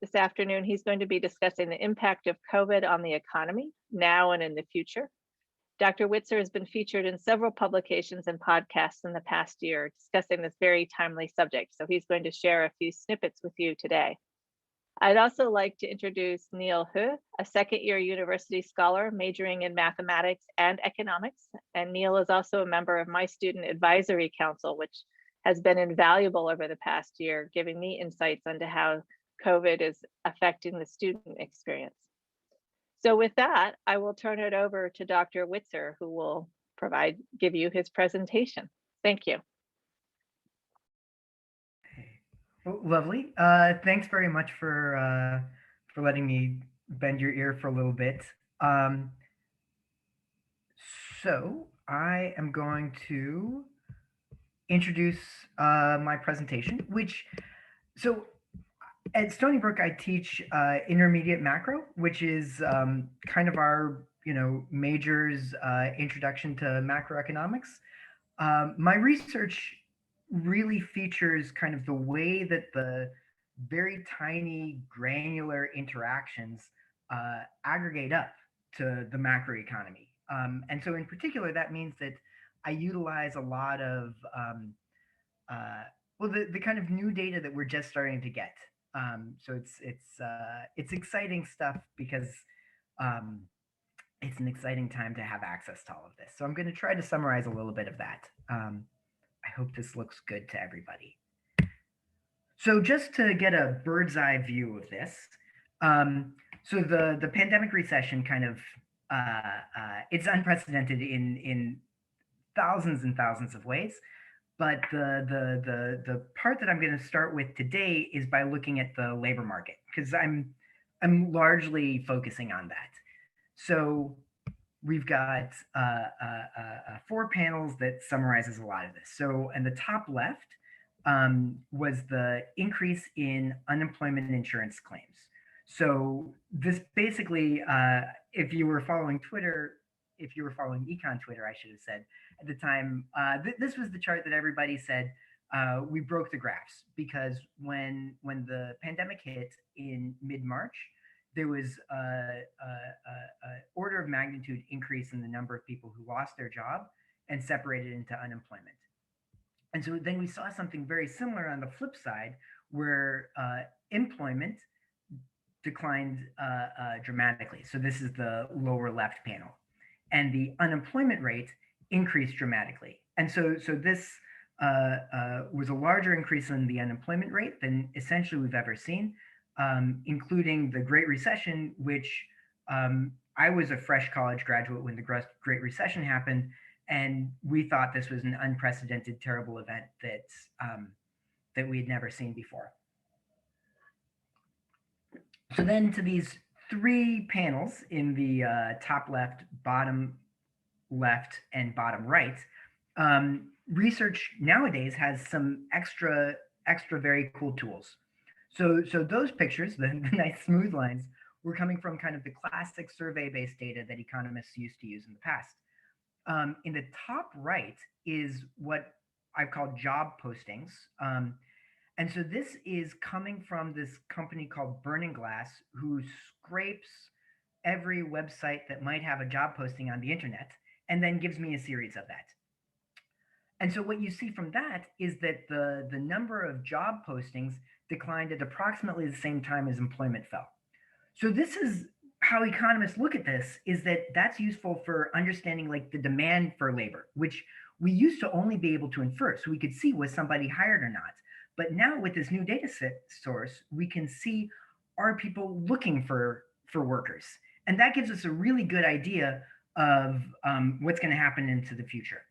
This afternoon, he's going to be discussing the impact of COVID on the economy now and in the future. Dr. Witzer has been featured in several publications and podcasts in the past year discussing this very timely subject. So he's going to share a few snippets with you today. I'd also like to introduce Neil Hu, a second year university scholar majoring in mathematics and economics. And Neil is also a member of my Student Advisory Council, which has been invaluable over the past year, giving me insights into how COVID is affecting the student experience. So with that, I will turn it over to Dr. Witzer, who will give you his presentation. Thank you. Well, lovely. Thanks very much for letting me bend your ear for a little bit. So I am going to introduce my presentation, so at Stony Brook, I teach intermediate macro, which is kind of our majors introduction to macroeconomics. My research really features kind of the way that the very tiny granular interactions aggregate up to the macroeconomy. And so in particular, that means that I utilize a lot of the kind of new data that we're just starting to get. So it's exciting stuff because it's an exciting time to have access to all of this. So I'm going to try to summarize a little bit of that. I hope this looks good to everybody. So just to get a bird's eye view of this, so the pandemic recession kind of it's unprecedented in thousands and thousands of ways. But the part that I'm going to start with today is by looking at the labor market, because I'm largely focusing on that. So we've got 4 panels that summarizes a lot of this. So in the top left was the increase in unemployment insurance claims. So this basically, if you were following Twitter, if you were following econ Twitter, I should have said at the time, this was the chart that everybody said we broke the graphs, because when the pandemic hit in mid-March, there was a order of magnitude increase in the number of people who lost their job and separated into unemployment. And so then we saw something very similar on the flip side, where employment declined dramatically. So this is the lower left panel. And the unemployment rate increased dramatically. And so this was a larger increase in the unemployment rate than essentially we've ever seen, including the Great Recession, which I was a fresh college graduate when the Great Recession happened, and we thought this was an unprecedented, terrible event that we had never seen before. So then to these 3 panels in the top left, bottom left, and bottom right, research nowadays has some extra very cool tools. So those pictures, the nice smooth lines, were coming from kind of the classic survey-based data that economists used to use in the past. In the top right is what I've called job postings. And so this is coming from this company called Burning Glass, who scrapes every website that might have a job posting on the internet and then gives me a series of that. And so what you see from that is that the number of job postings declined at approximately the same time as employment fell. So this is how economists look at this, is that that's useful for understanding like the demand for labor, which we used to only be able to infer. So we could see, was somebody hired or not? But now with this new data source, we can see, are people looking for workers? And that gives us a really good idea of what's going to happen into the future.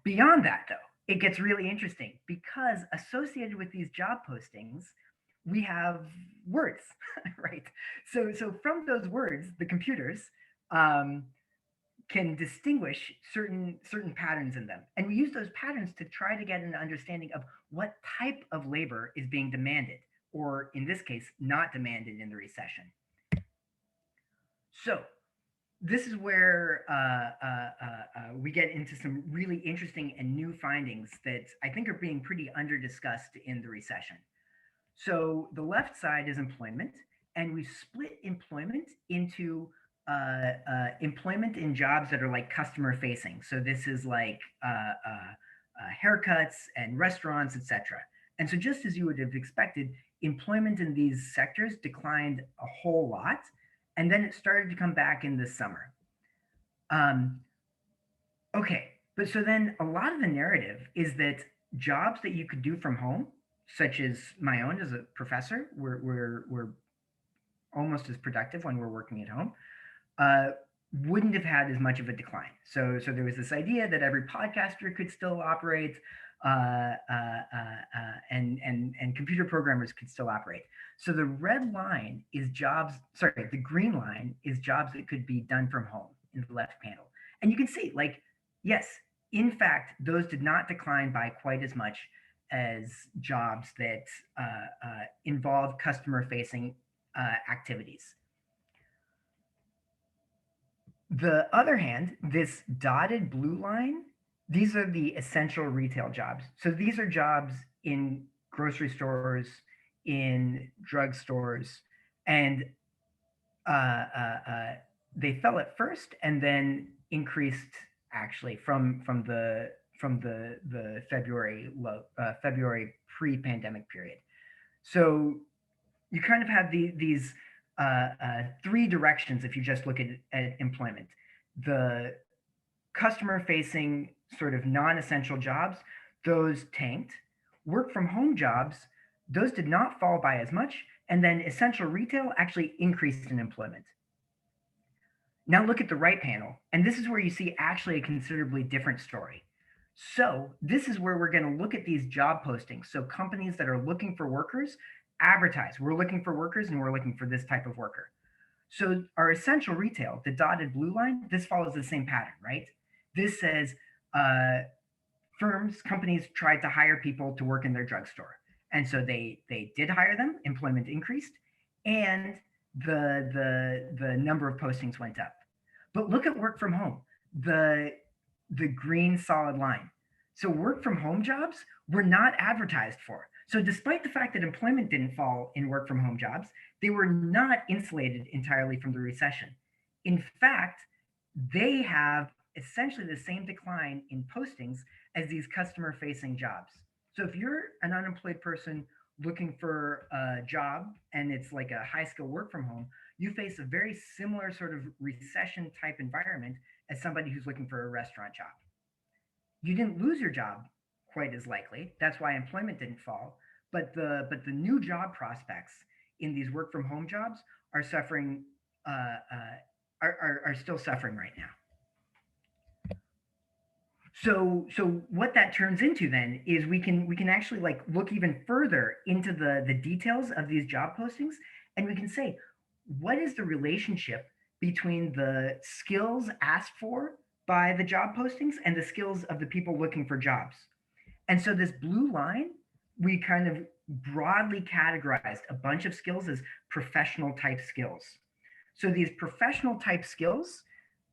Beyond that, though, it gets really interesting, because associated with these job postings, we have words, right? So from those words, the computers can distinguish certain patterns in them. And we use those patterns to try to get an understanding of what type of labor is being demanded, or in this case, not demanded in the recession. So this is where we get into some really interesting and new findings that I think are being pretty under discussed in the recession. So the left side is employment, and we split employment into employment in jobs that are like customer facing. So this is like haircuts and restaurants, etc. And so just as you would have expected, employment in these sectors declined a whole lot, and then it started to come back in the summer. Um, okay, but so then a lot of the narrative is that jobs that you could do from home, such as my own as a professor, we're almost as productive when we're working at home, uh, wouldn't have had as much of a decline. So there was this idea that every podcaster could still operate, and computer programmers could still operate. So the red line is jobs. Sorry, the green line is jobs that could be done from home in the left panel, and you can see, like, yes, in fact, those did not decline by quite as much as jobs that involve customer-facing activities. The other hand, this dotted blue line, these are the essential retail jobs. So these are jobs in grocery stores, in drugstores, and uh, uh, uh, they fell at first and then increased actually from the February February pre-pandemic period. So you kind of have these three directions if you just look at employment. The customer facing sort of non-essential jobs, those tanked. Work from home jobs, those did not fall by as much. And then essential retail actually increased in employment. Now look at the right panel, and this is where you see actually a considerably different story. So this is where we're going to look at these job postings. So companies that are looking for workers advertise, we're looking for workers and we're looking for this type of worker. So our essential retail, the dotted blue line, this follows the same pattern, right? This says companies tried to hire people to work in their drugstore. And so they did hire them, employment increased, and the number of postings went up. But look at work from home, the green solid line. So work from home jobs were not advertised for. So despite the fact that employment didn't fall in work from home jobs, they were not insulated entirely from the recession. In fact, they have essentially the same decline in postings as these customer facing jobs. So if you're an unemployed person looking for a job and it's like a high skill work from home, you face a very similar sort of recession type environment as somebody who's looking for a restaurant job. You didn't lose your job quite as likely. That's why employment didn't fall. But the new job prospects in these work from home jobs are suffering are still suffering right now. So what that turns into then is we can actually like look even further into the details of these job postings, and we can say, what is the relationship between the skills asked for by the job postings and the skills of the people looking for jobs? And so this blue line, we kind of broadly categorized a bunch of skills as professional type skills. So these professional type skills,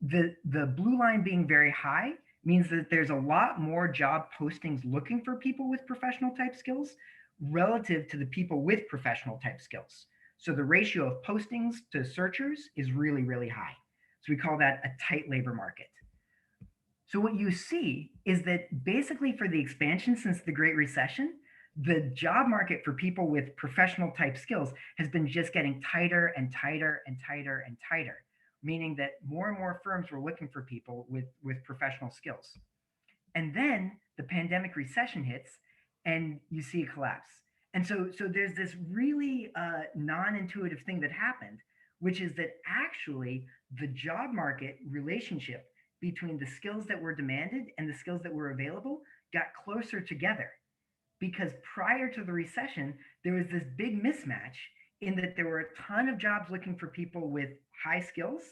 the blue line being very high means that there's a lot more job postings looking for people with professional type skills relative to the people with professional type skills. So the ratio of postings to searchers is really, really high. So we call that a tight labor market. So what you see is that basically for the expansion since the Great Recession, the job market for people with professional type skills has been just getting tighter and tighter and tighter and tighter, meaning that more and more firms were looking for people with professional skills. And then the pandemic recession hits and you see a collapse. And so there's this really non-intuitive thing that happened, which is that actually the job market relationship between the skills that were demanded and the skills that were available got closer together. Because prior to the recession, there was this big mismatch in that there were a ton of jobs looking for people with high skills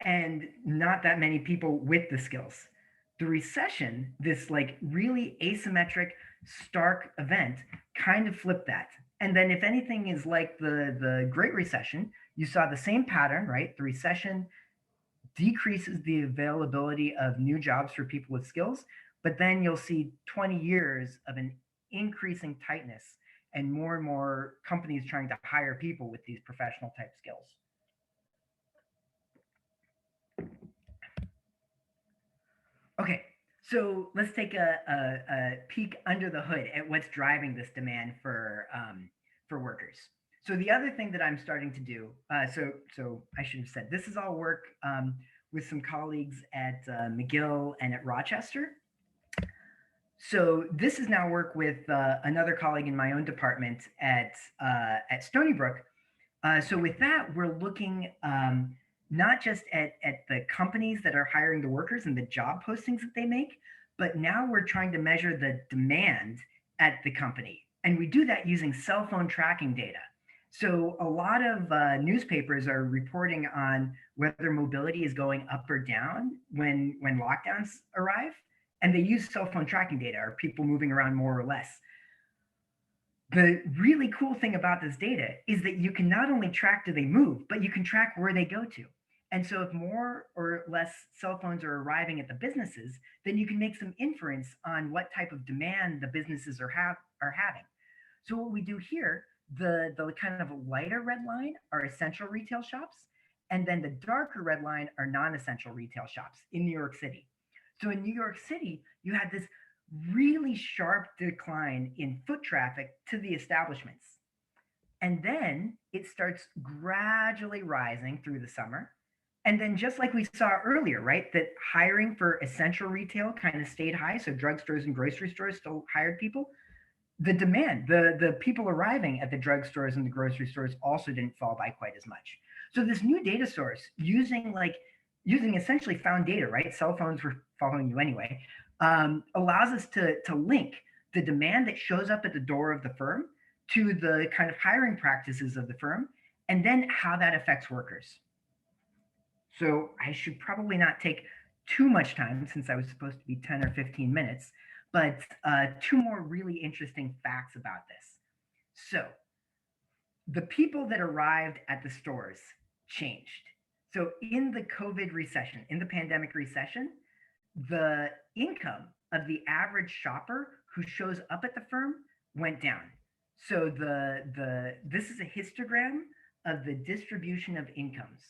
and not that many people with the skills. The recession, this like really asymmetric, stark event, kind of flipped that. And then if anything is like the Great Recession, you saw the same pattern, right? The recession decreases the availability of new jobs for people with skills, but then you'll see 20 years of an increasing tightness and more companies trying to hire people with these professional type skills. Okay, so let's take a peek under the hood at what's driving this demand for workers. So the other thing that I'm starting to do, so I should have said this is all work with some colleagues at McGill and at Rochester. So this is now work with another colleague in my own department at Stony Brook. So with that, we're looking not just at the companies that are hiring the workers and the job postings that they make, but now we're trying to measure the demand at the company. And we do that using cell phone tracking data. So a lot of newspapers are reporting on whether mobility is going up or down when lockdowns arrive. And they use cell phone tracking data. Are people moving around more or less? The really cool thing about this data is that you can not only track do they move, but you can track where they go to. And so if more or less cell phones are arriving at the businesses, then you can make some inference on what type of demand the businesses are having. So what we do here, the kind of lighter red line are essential retail shops, and then the darker red line are non-essential retail shops in New York City. So in New York City, you had this really sharp decline in foot traffic to the establishments. And then it starts gradually rising through the summer. And then just like we saw earlier, right, that hiring for essential retail kind of stayed high. So drugstores and grocery stores still hired people. The demand, the people arriving at the drugstores and the grocery stores also didn't fall by quite as much. So this new data source using essentially found data, right? Cell phones were following you anyway, allows us to link the demand that shows up at the door of the firm to the kind of hiring practices of the firm, and then how that affects workers. So I should probably not take too much time since I was supposed to be 10 or 15 minutes, but two more really interesting facts about this. So the people that arrived at the stores changed. So in the COVID recession, in the pandemic recession, the income of the average shopper who shows up at the firm went down. So this is a histogram of the distribution of incomes.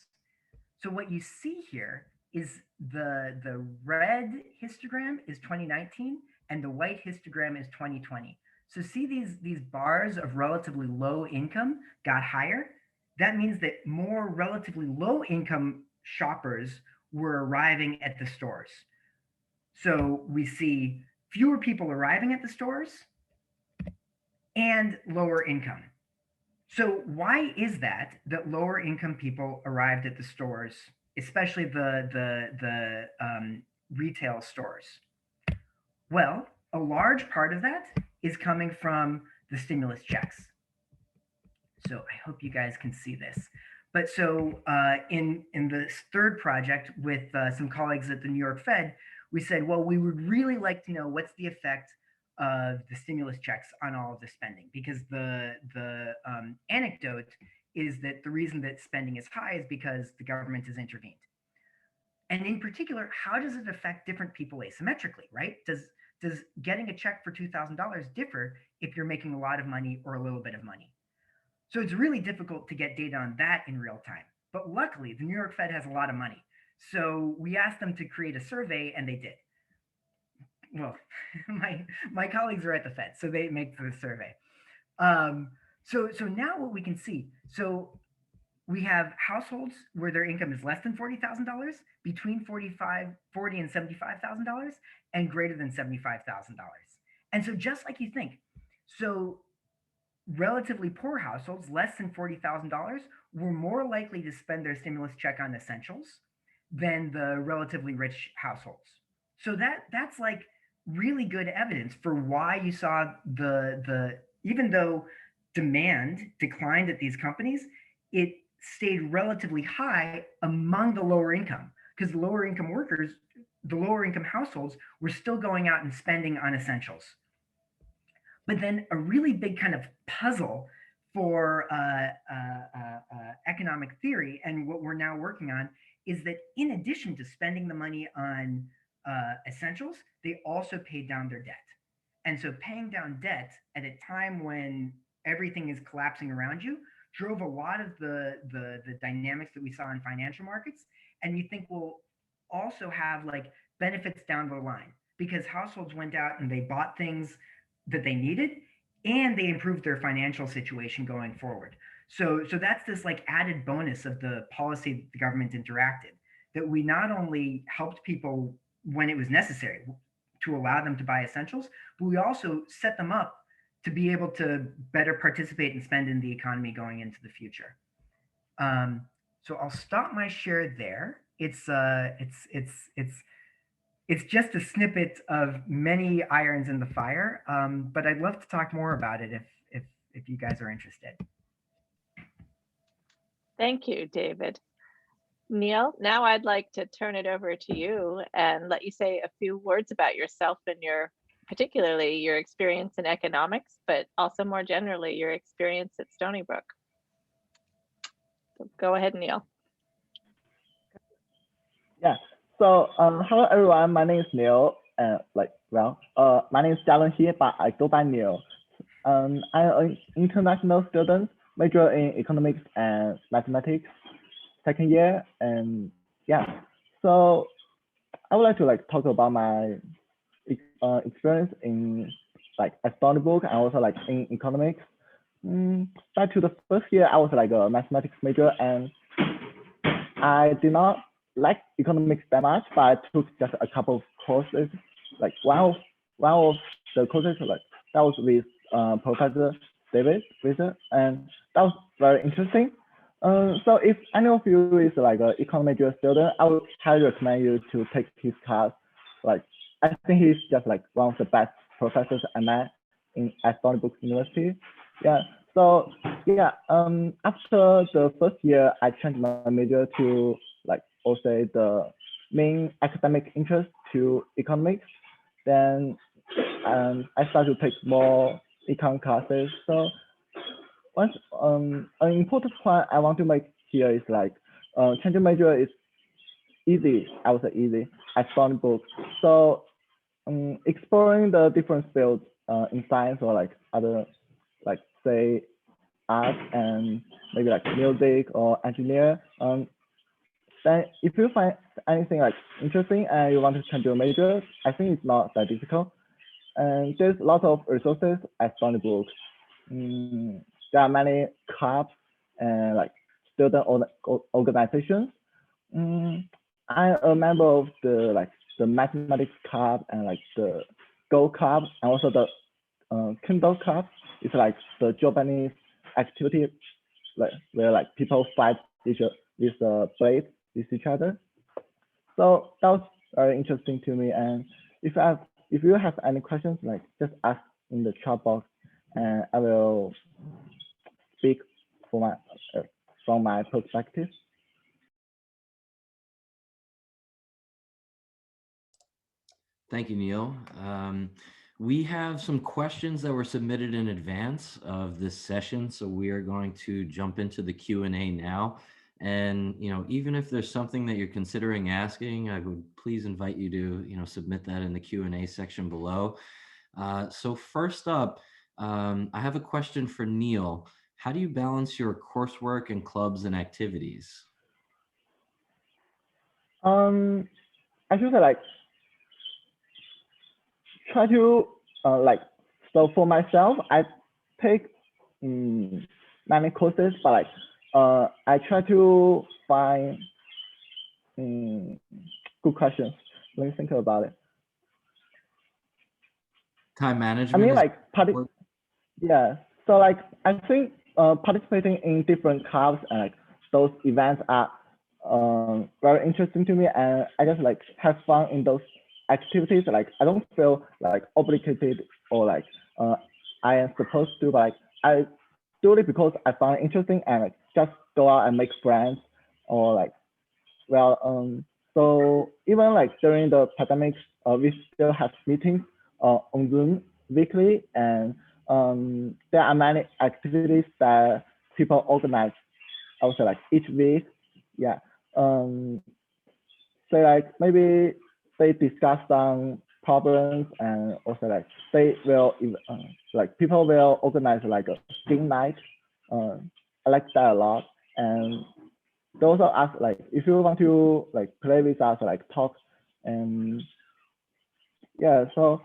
So what you see here is the red histogram is 2019 and the white histogram is 2020. So see these bars of relatively low income got higher. That means that more relatively low income shoppers were arriving at the stores. So we see fewer people arriving at the stores and lower income. So why is that lower income people arrived at the stores, especially the retail stores? Well, a large part of that is coming from the stimulus checks. So I hope you guys can see this. But so in this third project with some colleagues at the New York Fed, we said, well, we would really like to know what's the effect of the stimulus checks on all of the spending, because the anecdote is that the reason that spending is high is because the government has intervened. And in particular, how does it affect different people asymmetrically, right? Does getting a check for $2,000 differ if you're making a lot of money or a little bit of money? So it's really difficult to get data on that in real time. But luckily, the New York Fed has a lot of money. So we asked them to create a survey, and they did. Well, my colleagues are at the Fed, so they make the survey. So now what we can see, so we have households where their income is less than $40,000, between $40,000 and $75,000, and greater than $75,000. And so just like you think, so relatively poor households, less than $40,000, were more likely to spend their stimulus check on essentials than the relatively rich households. So that's like really good evidence for why you saw the even though demand declined at these companies, it stayed relatively high among the lower income, because the lower income workers, the lower income households were still going out and spending on essentials. But then a really big kind of puzzle for economic theory and what we're now working on is that in addition to spending the money on essentials, they also paid down their debt. And so paying down debt at a time when everything is collapsing around you drove a lot of the dynamics that we saw in financial markets, and you think will also have like benefits down the line because households went out and they bought things that they needed and they improved their financial situation going forward. So that's this like added bonus of the policy the government interacted, that we not only helped people when it was necessary to allow them to buy essentials, but we also set them up to be able to better participate and spend in the economy going into the future. So I'll stop my share there. It's just a snippet of many irons in the fire, but I'd love to talk more about it if you guys are interested. Thank you, David. Neil, now I'd like to turn it over to you and let you say a few words about yourself and particularly your experience in economics, but also more generally, your experience at Stony Brook. So go ahead, Neil. Yeah. So hello everyone. My name is Neil. My name is Jialun here, but I go by Neil. I'm an international student, major in economics and mathematics, second year, and yeah. So I would like to talk about my experience in at Stony Brook and also in economics. Back to the first year, I was a mathematics major, and I did not like economics that much, but I took just a couple of courses. One of the courses that was with Professor David Witzer, and that was very interesting. So if any of you is an economic major student, I would highly recommend you to take his class. I think he's just one of the best professors I met at Stony Brook University. Yeah. So yeah. After the first year, I changed my major to also the main academic interest to economics. Then I started to take more econ classes. So one an important point I want to make here is changing major is easy. I would say easy at Stony Brook. So exploring the different fields in science or other say art and maybe music or engineer. Then if you find anything interesting and you want to change your major, I think it's not that difficult. And there's a lot of resources at Stony Brook. There are many clubs and student organizations. I'm a member of the mathematics club and the Go club and also the Kindle club. It's the Japanese activity where people fight with blades with each other. So that was very interesting to me. And if you have any questions, just ask in the chat box, and I will speak from my perspective. Thank you, Neil. We have some questions that were submitted in advance of this session, so we are going to jump into the Q&A now. And even if there's something that you're considering asking, I would please invite you to submit that in the Q&A section below. So first up, I have a question for Neil. How do you balance your coursework and clubs and activities? I should say try to so for myself, I take many courses, but I try to find good questions. Let me think about it. Time management. I mean, yeah. So I think participating in different clubs and those events are very interesting to me, and I just have fun in those activities. I don't feel obligated or I am supposed to, but I do it because I find it interesting and just go out and make friends or so even during the pandemic, we still have meetings on Zoom weekly, and there are many activities that people organize also each week. Yeah. So maybe they discuss some problems, and also like they will like people will organize like a game night. I like that a lot, and they also ask like if you want to like play with us, like talk, and yeah. So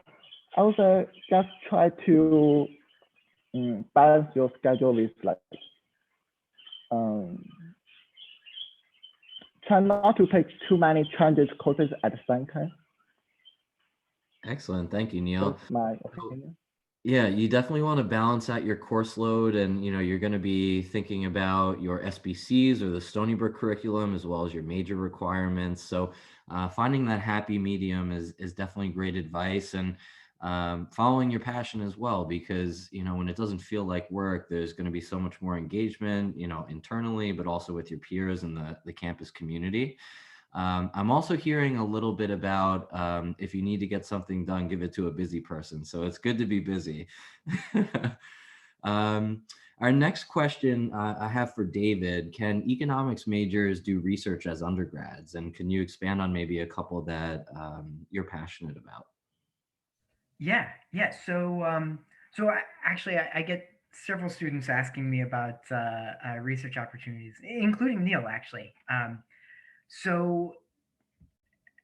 I would say just try to balance your schedule with like um, try not to take too many challenges courses at the same time. Excellent. Thank you, Neil. That's my So, opinion. yeah, you definitely want to balance out your course load, and you're going to be thinking about your SBCs or the Stony Brook curriculum as well as your major requirements. So finding that happy medium is definitely great advice, and following your passion as well, because when it doesn't feel like work, there's going to be so much more engagement, internally, but also with your peers and the campus community. I'm also hearing a little bit about if you need to get something done, give it to a busy person. So it's good to be busy. Our next question I have for David: can economics majors do research as undergrads? And can you expand on maybe a couple that you're passionate about? Yeah, yeah. So I get several students asking me about research opportunities, including Neil, actually. So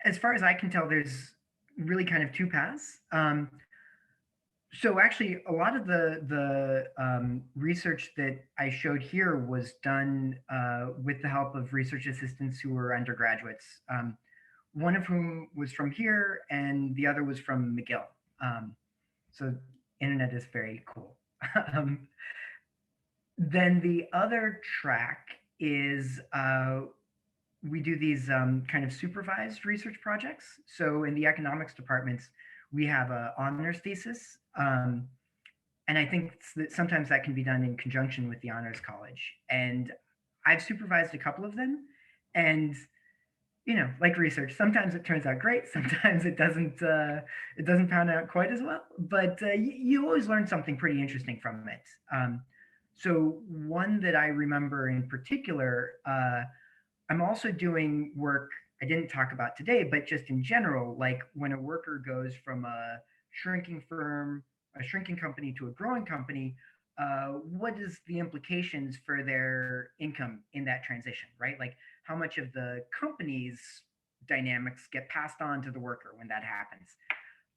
as far as I can tell, there's really kind of two paths. So actually, a lot of the research that I showed here was done with the help of research assistants who were undergraduates. One of whom was from here, and the other was from McGill. So internet is very cool. um, then the other track is we do these kind of supervised research projects. So in the economics departments, we have a honors thesis. And I think that sometimes that can be done in conjunction with the honors college. And I've supervised a couple of them. And like research, sometimes it turns out great, sometimes it doesn't. It doesn't pan out quite as well. But you always learn something pretty interesting from it. So one that I remember in particular, I'm also doing work I didn't talk about today, but just in general, like when a worker goes from a shrinking firm, a shrinking company to a growing company, what is the implications for their income in that transition, right? Like how much of the company's dynamics get passed on to the worker when that happens.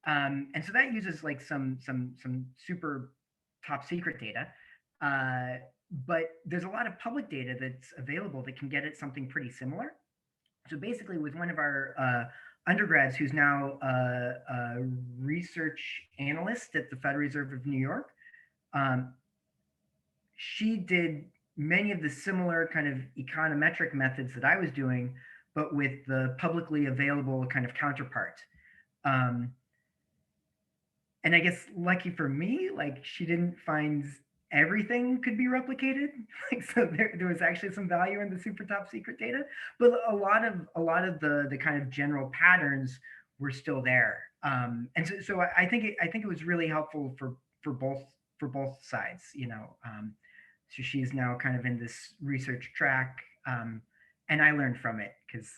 And so that uses like some super top secret data. But there's a lot of public data that's available that can get at something pretty similar. So basically, with one of our undergrads who's now a research analyst at the Federal Reserve of New York, um, she did many of the similar kind of econometric methods that I was doing, but with the publicly available kind of counterpart. Um, and I guess lucky for me, like she didn't find everything could be replicated. Like so there was actually some value in the super top secret data, but a lot of the kind of general patterns were still there. And so I think it was really helpful for both sides, so she's now kind of in this research track, and I learned from it because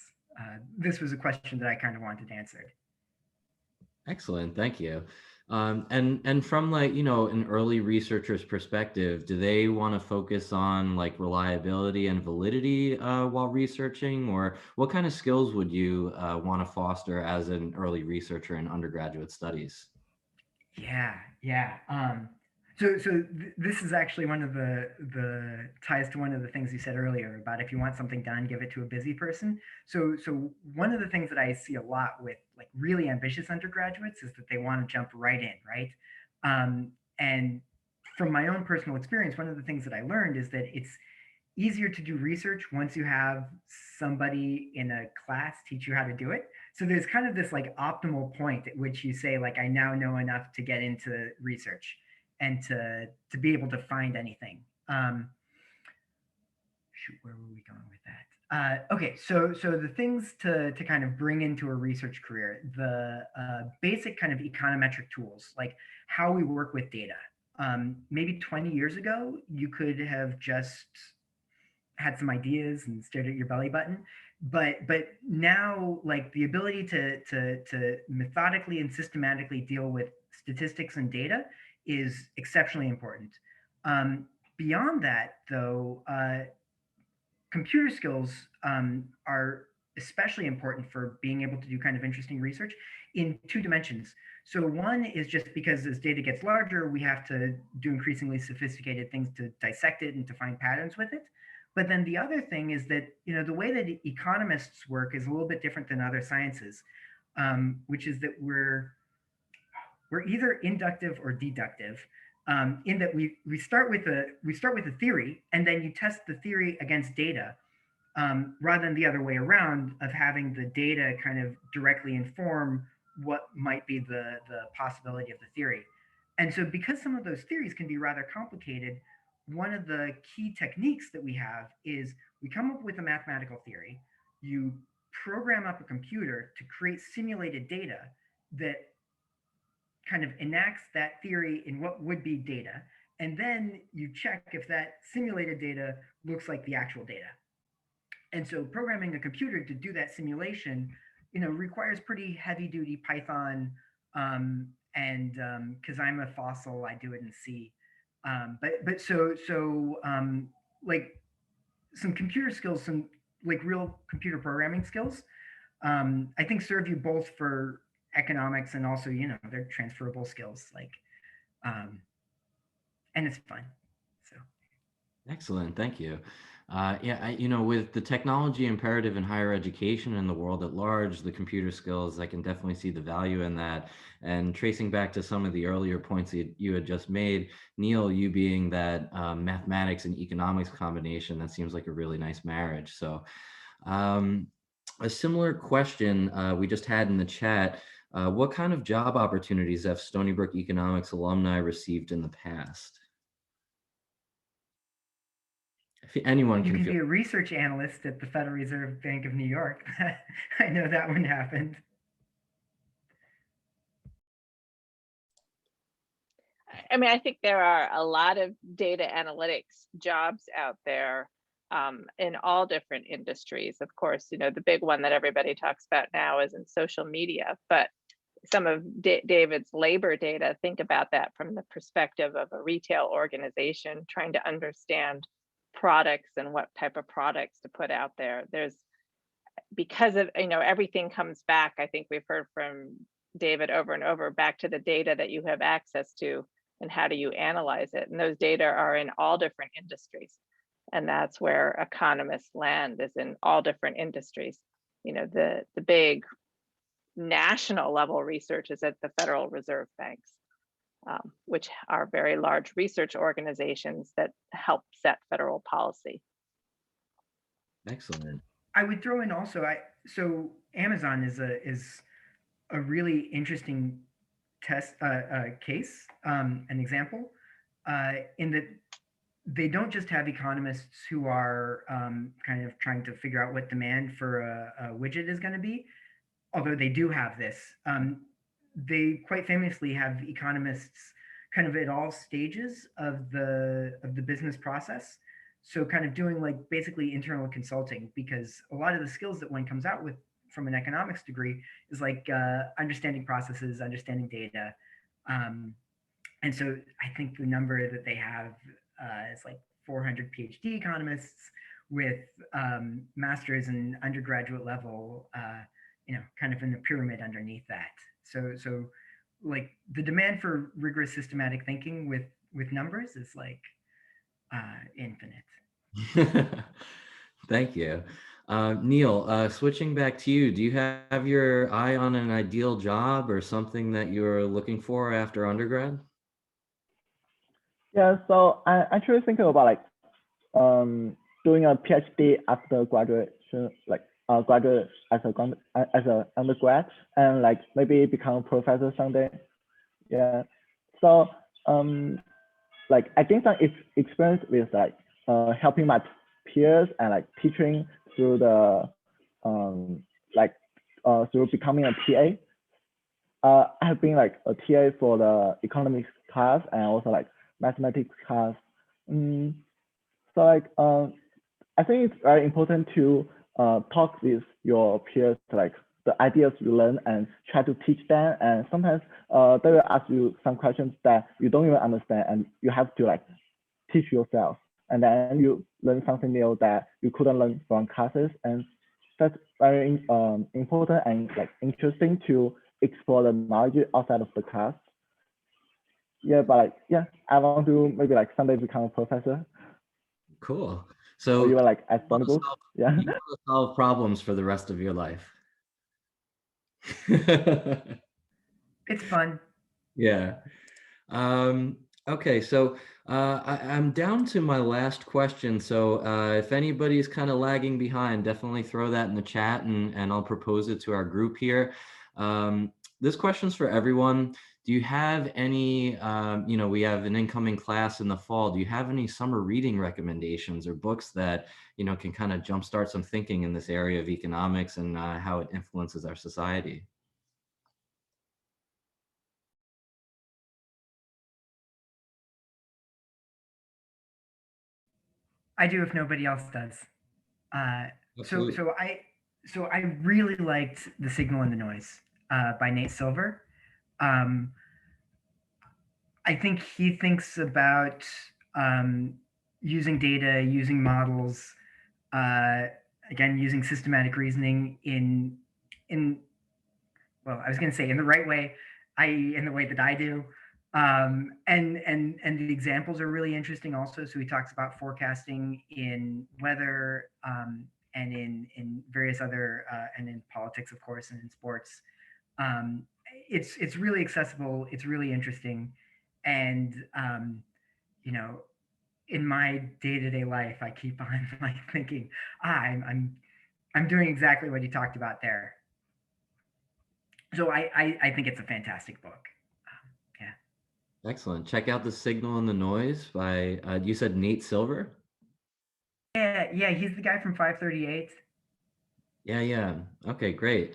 this was a question that I kind of wanted answered. Excellent, thank you. And from like, an early researcher's perspective, do they want to focus on like reliability and validity while researching, or what kind of skills would you want to foster as an early researcher in undergraduate studies? Yeah, yeah. This is actually one of the ties to one of the things you said earlier about if you want something done, give it to a busy person. So one of the things that I see a lot with like really ambitious undergraduates is that they want to jump right in, right? And from my own personal experience, one of the things that I learned is that it's easier to do research once you have somebody in a class teach you how to do it. So there's kind of this like optimal point at which you say like I now know enough to get into research and to be able to find anything. Shoot, where were we going with that? Okay, so the things to kind of bring into a research career, the basic kind of econometric tools, like how we work with data. Maybe 20 years ago, you could have just had some ideas and stared at your belly button. But now, like, the ability to methodically and systematically deal with statistics and data is exceptionally important. Beyond that, though, computer skills are especially important for being able to do kind of interesting research in two dimensions. So one is just because as data gets larger, we have to do increasingly sophisticated things to dissect it and to find patterns with it. But then the other thing is that, you know, the way that economists work is a little bit different than other sciences, which is that we're either inductive or deductive, in that we start with a theory, and then you test the theory against data, rather than the other way around of having the data kind of directly inform what might be the possibility of the theory. And so, because some of those theories can be rather complicated, one of the key techniques that we have is we come up with a mathematical theory, you program up a computer to create simulated data that kind of enacts that theory in what would be data, and then you check if that simulated data looks like the actual data. And so programming a computer to do that simulation, you know, requires pretty heavy duty Python. And because I'm a fossil, I do it in C. Like some computer skills, some like real computer programming skills, I think serve you both for economics and also, you know, they're transferable skills. Like, and it's fun. So. Excellent, thank you. Yeah, you know, with the technology imperative in higher education and the world at large, the computer skills, I can definitely see the value in that. And tracing back to some of the earlier points that you had just made, Neil, you being that mathematics and economics combination, that seems like a really nice marriage. So a similar question we just had in the chat, what kind of job opportunities have Stony Brook economics alumni received in the past? If anyone you can can feel. be a research analyst at the Federal Reserve Bank of New York. I know that one happened. I mean, I think there are a lot of data analytics jobs out there in all different industries. Of course, you know, the big one that everybody talks about now is in social media, but some of David's labor data, think about that from the perspective of a retail organization trying to understand products and what type of products to put out there. There's, because of, you know, everything comes back, I think we've heard from David over and over, back to the data that you have access to and how do you analyze it. And those data are in all different industries. And that's where economists land, is in all different industries. You know, the big national level research is at the Federal Reserve banks, which are very large research organizations that help set federal policy. Excellent. I would throw in also, so Amazon is a really interesting case, an example, in that they don't just have economists who are kind of trying to figure out what demand for a widget is going to be, although they do have this. They quite famously have economists kind of at all stages of the business process. So kind of doing like basically internal consulting, because a lot of the skills that one comes out with from an economics degree is like understanding processes, understanding data. And so I think the number that they have is like 400 PhD economists with masters and undergraduate level, you know, kind of in the pyramid underneath that. So like the demand for rigorous systematic thinking with numbers is like infinite. Thank you. Neil, switching back to you, do you have your eye on an ideal job or something that you're looking for after undergrad? Yeah, so I actually thinking about like doing a PhD after graduation, like graduate as a undergrad, and like maybe become a professor someday. Yeah. So like I think that experience with like helping my peers and like teaching through the through becoming a TA. I have been like a TA for the economics class and also like mathematics class. So like I think it's very important to talk with your peers, like the ideas you learn, and try to teach them. And sometimes they will ask you some questions that you don't even understand, and you have to like teach yourself. And then you learn something new that you couldn't learn from classes. And that's very important and like interesting to explore the knowledge outside of the class. Yeah, but like, yeah, I want to maybe like someday become a professor. Cool. Or So you were like at you Stony wanna Brook. Yeah. you want to solve problems for the rest of your life. It's fun. Yeah. Okay, so I'm down to my last question. So if anybody's kind of lagging behind, definitely throw that in the chat and I'll propose it to our group here. This question's for everyone. Do you have any, we have an incoming class in the fall. Do you have any summer reading recommendations or books that, can kind of jumpstart some thinking in this area of economics and how it influences our society? I do if nobody else does. So Absolutely. I really liked The Signal and the Noise by Nate Silver. I think he thinks about using data, using models, uh, again using systematic reasoning in well, I was going to say in the right way, i.e., in the way that I do. And the examples are really interesting also. So he talks about forecasting in weather and in various other and in politics, of course, and in sports. Um, it's really accessible. It's really interesting, and you know, in my day to day life, I keep on like thinking, I'm doing exactly what he talked about there. So I think it's a fantastic book. Yeah. Excellent. Check out The Signal and the Noise by, you said Nate Silver? Yeah, he's the guy from 538. Yeah. Okay, great.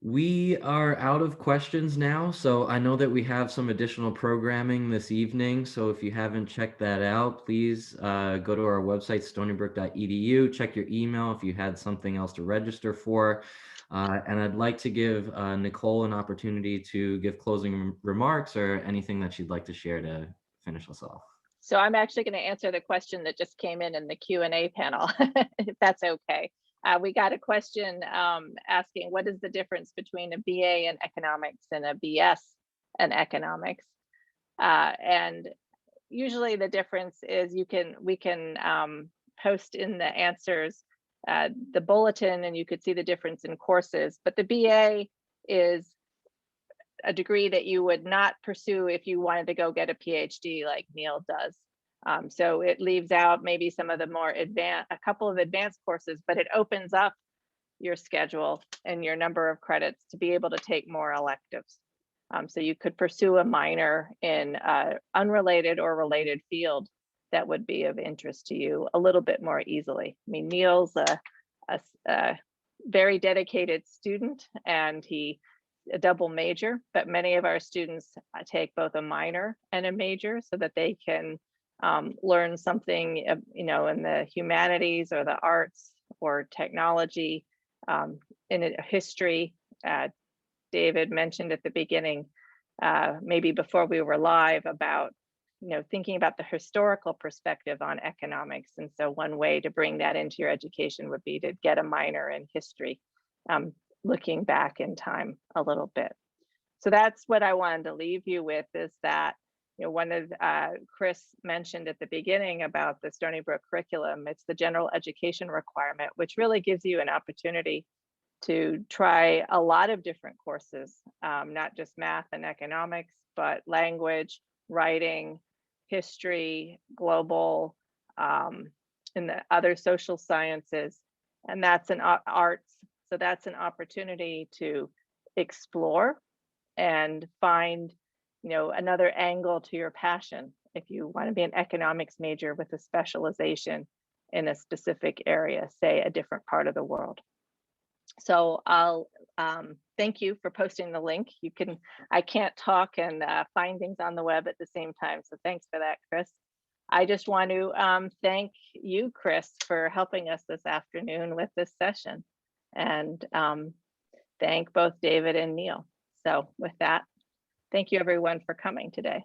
We are out of questions now, so I know that we have some additional programming this evening. So if you haven't checked that out, please go to our website, stonybrook.edu, check your email if you had something else to register for. And I'd like to give Nicole an opportunity to give closing remarks or anything that she'd like to share to finish us off. So I'm actually going to answer the question that just came in the Q&A panel, if that's okay. We got a question asking what is the difference between a BA in economics and a BS in economics? And usually the difference is we can post in the answers the bulletin and you could see the difference in courses, but the BA is a degree that you would not pursue if you wanted to go get a PhD like Neil does. So it leaves out maybe some of the more advanced, a couple of advanced courses, but it opens up your schedule and your number of credits to be able to take more electives. So you could pursue a minor in unrelated or related field that would be of interest to you a little bit more easily. I mean, Neil's a very dedicated student and he a double major, but many of our students take both a minor and a major so that they can learn something, in the humanities or the arts or technology, in history. David mentioned at the beginning, maybe before we were live, about thinking about the historical perspective on economics. And so one way to bring that into your education would be to get a minor in history, looking back in time a little bit. So that's what I wanted to leave you with, is that one of Chris mentioned at the beginning about the Stony Brook curriculum. It's the general education requirement, which really gives you an opportunity to try a lot of different courses, not just math and economics, but language, writing, history, global, and the other social sciences, and that's an arts. So that's an opportunity to explore and find, another angle to your passion. If you want to be an economics major with a specialization in a specific area, say a different part of the world. So I'll thank you for posting the link. I can't talk and find things on the web at the same time. So thanks for that, Chris. I just want to thank you, Chris, for helping us this afternoon with this session, and thank both David and Neil. So with that, thank you everyone for coming today.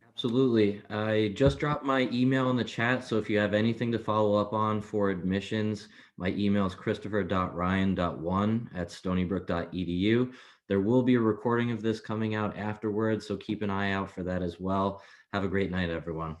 Absolutely. I just dropped my email in the chat, so if you have anything to follow up on for admissions, my email is christopher.ryan.1@stonybrook.edu. There will be a recording of this coming out afterwards, so keep an eye out for that as well. Have a great night, everyone.